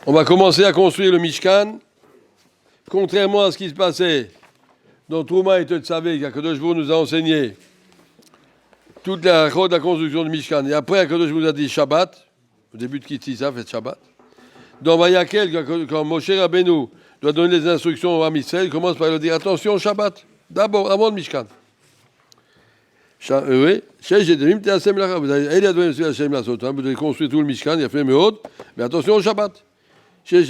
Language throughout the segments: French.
On va commencer à construire le Mishkan. Contrairement à ce qui se passait dans Trouma et Tetzaveh, qu'Akadosh Baruch Hu nous a enseigné toute la halachot de la construction du Mishkan. Et après, Akadosh Baruch Hu a dit Shabbat, au début de Kitissa, faites Shabbat. Dans Vayakel, quand Moshe Rabbeinu doit donner les instructions à Israël, il commence par leur dire attention, Shabbat, d'abord, avant le Mishkan. Oui, vous devez construire tout le Mishkan, il a fait Meod, mais attention au Shabbat. Les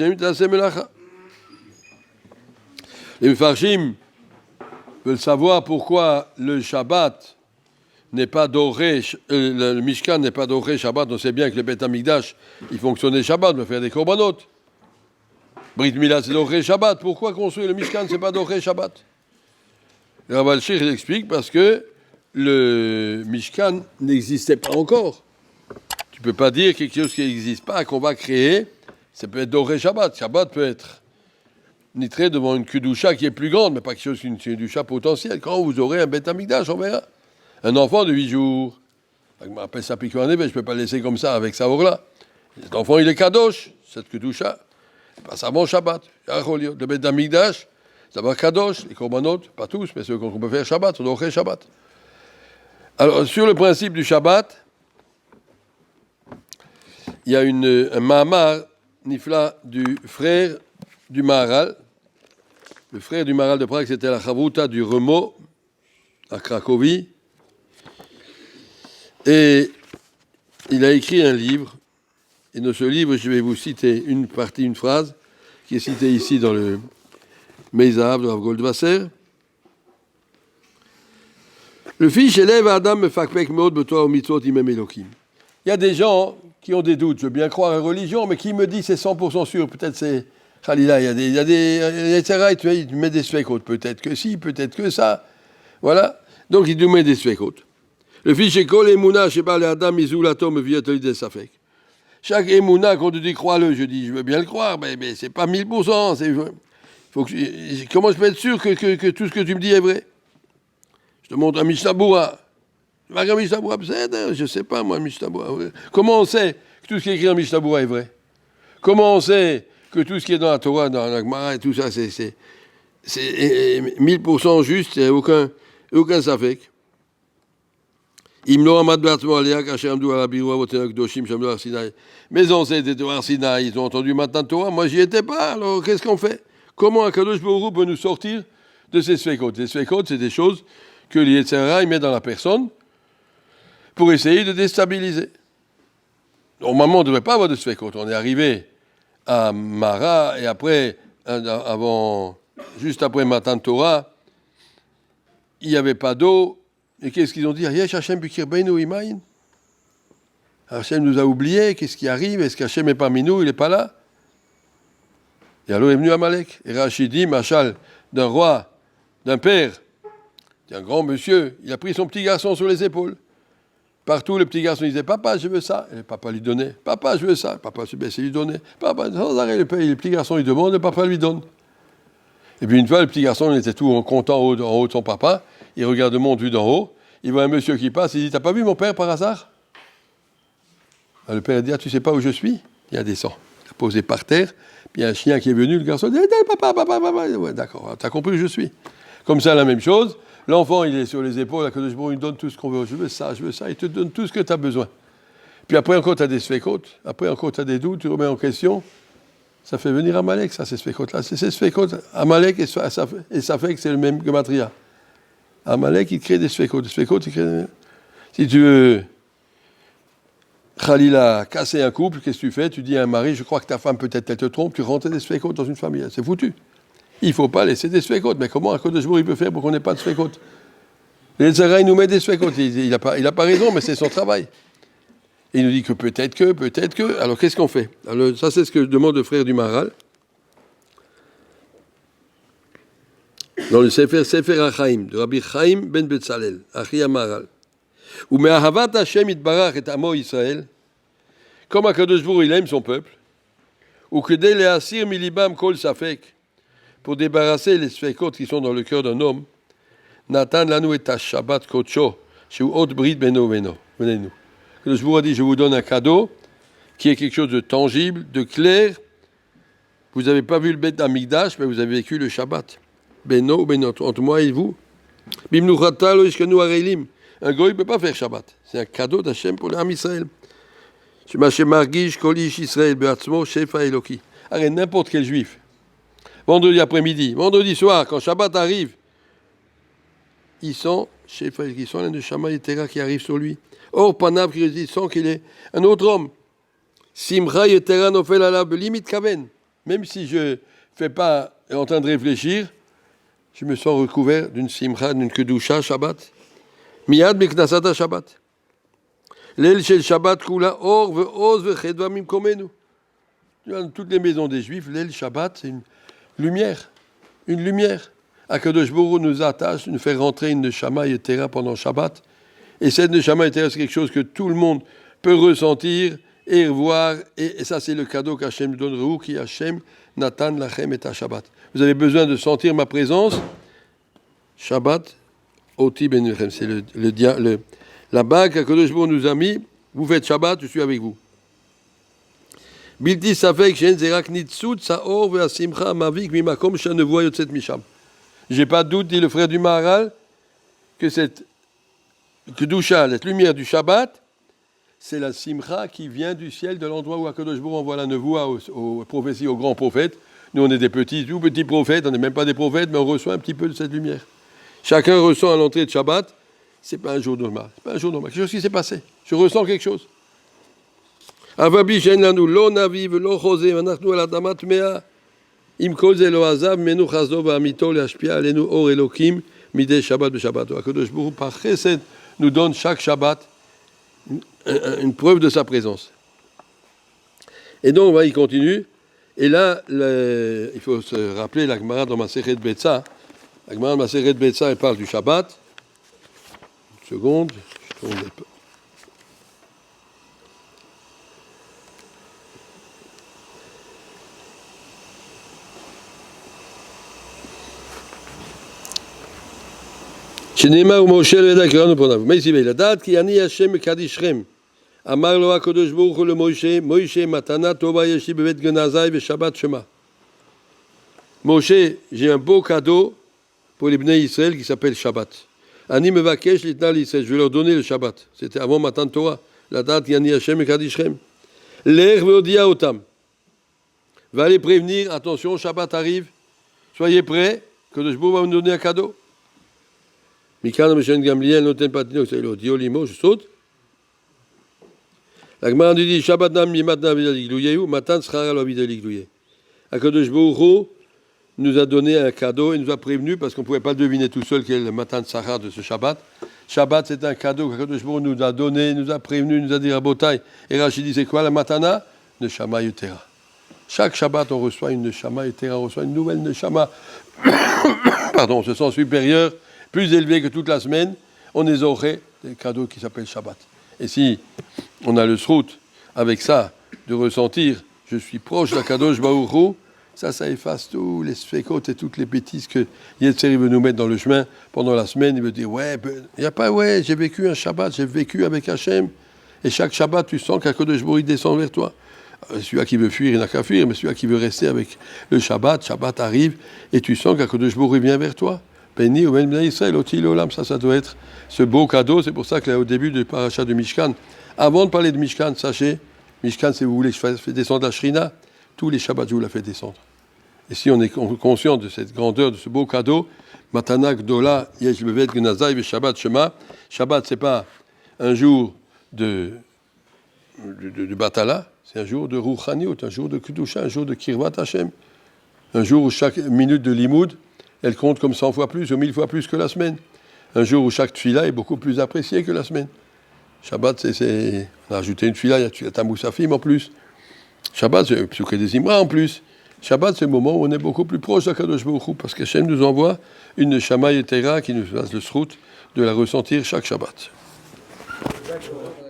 Mefarshim veulent savoir pourquoi le Shabbat n'est pas doré, le Mishkan n'est pas doré Shabbat. On sait bien que le Beth Amikdash, il fonctionnait Shabbat, on faire des korbanot. Brit Mila, c'est doré Shabbat. Pourquoi construire le Mishkan, c'est pas doré Shabbat? Le Rav Alshich explique parce que le Mishkan n'existait pas encore. Tu peux pas dire quelque chose qui n'existe pas, qu'on va créer. Ça peut être doré Shabbat. Shabbat peut être nitré devant une Kedusha qui est plus grande, mais pas quelque chose qu'une Kedusha potentielle. Quand vous aurez un Beth Amikdash, on verra. Un enfant de 8 jours. Je m'appelle ça piquant en effet, je ne peux pas le laisser comme ça avec ça or-là. Cet enfant, il est Kadosh, cette Kedusha. C'est pas ça, bon Shabbat. Le Beth Amikdash, ça va Kadosh, les Korbanot, pas tous, mais ceux qu'on peut faire Shabbat, on doit faire Shabbat. Alors, sur le principe du Shabbat, il y a un Mahamar Nifla du frère du Maharal. Le frère du Maharal de Prague, c'était la Chavruta du Remo, à Cracovie. Et il a écrit un livre. Et dans ce livre, je vais vous citer une partie, une phrase, qui est citée ici dans le Meizav de Rav Goldwasser. Le fils élève Adam mefakpek meod betoa mitzvot imem Elokim. Il y a des gens qui ont des doutes, je veux bien croire à la religion, mais qui me dit c'est 100% sûr, peut-être c'est Khalila, il y a des etc. Tu mets des sfekot, peut-être que si, peut-être que ça, voilà. Donc il nous met des sfekot. Le fils école Emouna, je parle Adam Izulato me vient des safek. Chaque Emouna qu'on te dit crois-le, je dis je veux bien le croire, mais c'est pas 1000%. Comment je peux être sûr que tout ce que tu me dis est vrai? Je te montre un Mishnah Bura. Je ne sais pas, moi, Mishnah Bura. Comment on sait que tout ce qui est écrit dans Mishnah Bura est vrai? Comment on sait que tout ce qui est dans la Torah, dans la Gemara et tout ça, c'est 1000% juste, il n'y a aucun safek. Mes ancêtres étaient au Arsinaï, ils ont entendu maintenant Torah, moi j'y étais pas, alors qu'est-ce qu'on fait? Comment Akadosh Baruch Hu peut nous sortir de ces sfekot? Les sfekot, c'est des choses que l'Yetzirah met dans la personne pour essayer de déstabiliser. Normalement, on ne devrait pas avoir de sfekot. On est arrivé à Mara et après, juste après Matan Torah, il n'y avait pas d'eau. Et qu'est-ce qu'ils ont dit? Yesh Hashem bikirbeinu imayin. Hashem nous a oubliés. Qu'est-ce qui arrive? Est-ce qu'Hashem n'est pas nous? Il n'est pas là? Et alors est venu Amalek. Et Rachid dit, machal d'un roi, d'un père, d'un grand monsieur, il a pris son petit garçon sur les épaules. Partout, le petit garçon disait, papa, je veux ça. Et le papa lui donnait, papa, je veux ça. Papa se baissait, lui donnait. Papa, sans arrêt, le petit garçon lui demande, le papa lui donne. Et puis une fois, le petit garçon, il était tout content en haut de son papa. Il regarde le monde vu d'en haut. Il voit un monsieur qui passe. Il dit, t'as pas vu mon père par hasard? Alors, le père dit, tu sais pas où je suis? Il a descend. Il a posé par terre. Puis il y a un chien qui est venu. Le garçon dit, papa. Ouais, d'accord, t'as compris où je suis. Comme ça, la même chose. L'enfant, il est sur les épaules. Akadosh Baruch Hu, il donne tout ce qu'on veut. Je veux ça. Il te donne tout ce que tu as besoin. Puis après, encore, tu as des sfekot. Après, encore, tu as des doutes. Tu remets en question. Ça fait venir Amalek, ça, ces sfekot-là. C'est ces sfekot. Amalek et Safek, c'est le même gematria. Amalek, il crée des sfekot. Des sfekot, il crée... Si tu veux, Khalila, casser un couple, qu'est-ce que tu fais? Tu dis à un mari, je crois que ta femme, peut-être, elle te trompe. Tu rentres des sfekot dans une famille. C'est foutu. Il ne faut pas laisser des sfekot. Mais comment Akadosh Baruch Hu peut faire pour qu'on n'ait pas de sfekot? Les Tzara, il nous met des sfekot. Il n'a pas raison, mais c'est son travail. Et il nous dit que peut-être que. Alors qu'est-ce qu'on fait? Alors, ça, c'est ce que demande le frère du Maharal. Dans le Sefer Achaim, de Rabbi Chaim ben Betzalel, Achi Maharal. Ou me'ahavat Hashem itbarach et amo Israël, comme Akadosh Baruch Hu, il aime son peuple, ou que dès les asir milibam kol safek, pour débarrasser les sfekot qui sont dans le cœur d'un homme, Nathan lanou et Shabbat kocho, chez Haute Brit Beno Beno. Venez-nous. Que je vous dis, je vous donne un cadeau qui est quelque chose de tangible, de clair. Vous n'avez pas vu le Beth Amikdash, mais vous avez vécu le Shabbat. Beno Beno, entre moi et vous. Bimnuchata lo ishkenu areilim. Un goy ne peut pas faire Shabbat. C'est un cadeau d'Hachem pour l'âme Israël. Arrête, n'importe quel juif. Vendredi après-midi, vendredi soir, quand Shabbat arrive, ils sont l'un de Shama et Tera qui arrive sur lui. Or, Panav, qui sent qu'il est un autre homme. Simcha et Tera nofel alav limite kaven. Même si je ne fais pas en train de réfléchir, je me sens recouvert d'une simcha, d'une kedusha Shabbat. Miyad miknasata Shabbat. L'el shel Shabbat kula or ve'oz ve'chedva mimkomenu. Dans toutes les maisons des Juifs, l'el Shabbat, c'est une lumière. Une lumière. Akadosh Baruch Hu nous attache, nous fait rentrer une neshama yetera pendant Shabbat. Et cette neshama yetera, c'est quelque chose que tout le monde peut ressentir et revoir. Et ça, c'est le cadeau qu'Hachem nous donne. Reu ki Hachem natan lachem et Shabbat. Vous avez besoin de sentir ma présence. Shabbat, oti benechem. C'est la bague qu'Akadosh Baruch Hu nous a mis. Vous faites Shabbat, je suis avec vous. Bilti safek shen zerak nitzut saor ve'asimcha mavik mimakom shenevoa yotzet misham. J'ai pas de doute, dit le frère du Maharal, que cette kedusha, cette lumière du Shabbat, c'est la simcha qui vient du ciel, de l'endroit où Akadosh Baruch Hu envoie la nevoa aux prophéties, aux grands prophètes. Nous, on est des petits, tout petits prophètes, on n'est même pas des prophètes, mais on reçoit un petit peu de cette lumière. Chacun ressent à l'entrée de Shabbat, c'est pas un jour normal, c'est pas un jour normal, quelque chose qui s'est passé. Je ressens quelque chose. Avabi shen lanu lo naviv lo chosem anachnu al adamat mea. Im kol ze lo azav menu chazdo va'amito le'ashpia alenu or elokim midei Shabbat b'Shabbat. Akadosh Baruch Hu par chesed nous donne chaque Shabbat une preuve de sa présence. Et donc, il continue. Et là, il faut se rappeler la Gemara dans Masechet Betsa. La Gemara dans Masechet Betsa, elle parle du Shabbat. Une seconde. Je tourne les... שנאמר ומשה לא ידע קראנו פניו. מי סיבי לדעת כי אני השם מקדישכם. אמר לו הקדוש ברוך הוא למשה, משה מתנה טובה יש לי בבית גנזי ושבת שמה. Moshe, j'ai un beau cadeau pour les Bnei Israël qui s'appelle Shabbat. Ani mevakesh litna l'Israël, je vais leur donner le Shabbat. C'était avant Matan Torah. La date qui ani Hashem ekadishrem. L'er veodia otam. Va les prévenir, attention, Shabbat arrive. Soyez prêts, que le Shbou va nous donner un cadeau. Mikan Meshen Gamliel noten patino, c'est le diolimo, je saute. La Gemara nous dit Shabbat nam yimat nam vidalik matan schara lo vidalik louye. Akadosh Baruch Hu nous a donné un cadeau et nous a prévenu parce qu'on ne pouvait pas le deviner tout seul quel est le matin de Sahar de ce Shabbat. Shabbat, c'est un cadeau qu'Akadosh Baruch Hu nous a donné, nous a prévenu, nous a dit Rabotai. Et Rachid dit c'est quoi la matana? Neshama Yetera. Chaque Shabbat, on reçoit une Neshama Yetera, on reçoit une nouvelle Neshama. Pardon, on se sent supérieur, plus élevé que toute la semaine. On est aurait des cadeaux qui s'appellent Shabbat. Et si on a le srout avec ça, de ressentir je suis proche d'Akadosh Baruch Hu, ça efface tous les sphécotes et toutes les bêtises que Yetzeri veut nous mettre dans le chemin pendant la semaine. Il veut dire, il n'y a pas, j'ai vécu un Shabbat, j'ai vécu avec Hachem. Et chaque Shabbat, tu sens qu'Akadosh Baruch Hu descend vers toi. Celui-là qui veut fuir, il n'a qu'à fuir, mais celui-là qui veut rester avec le Shabbat arrive, et tu sens qu'Akadosh Baruch Hu vient vers toi. Béni ou Ben Israël, Oti Olam, ça doit être ce beau cadeau. C'est pour ça qu'au début du paracha de Mishkan, avant de parler de Mishkan, sachez, Mishkan, si vous voulez que je fasse descendre la Shrina, tous les Shabbats, je vous la fais descendre. Et si on est conscient de cette grandeur, de ce beau cadeau, Matana Gdola, Yesh Bevet Gnazai, Ve Shabbat Shema. Shabbat, c'est pas un jour de Batala, c'est un jour de Rouchaniot, un jour de Kedusha, un jour de Kirvat Hashem. Un jour où chaque minute de Limoud, elle compte comme 100 fois plus ou 1000 fois plus que la semaine. Un jour où chaque tfila est beaucoup plus appréciée que la semaine. Shabbat, on a ajouté une tfila, il y a Tfilat HaMoussafim en plus. Shabbat, c'est Psuké des Imra en plus. Shabbat, c'est le moment où on est beaucoup plus proche d'Akadosh Baruch Hu, parce qu'Hachem nous envoie une Neshama Yetera qui nous fasse le srout de la ressentir chaque Shabbat. D'accord.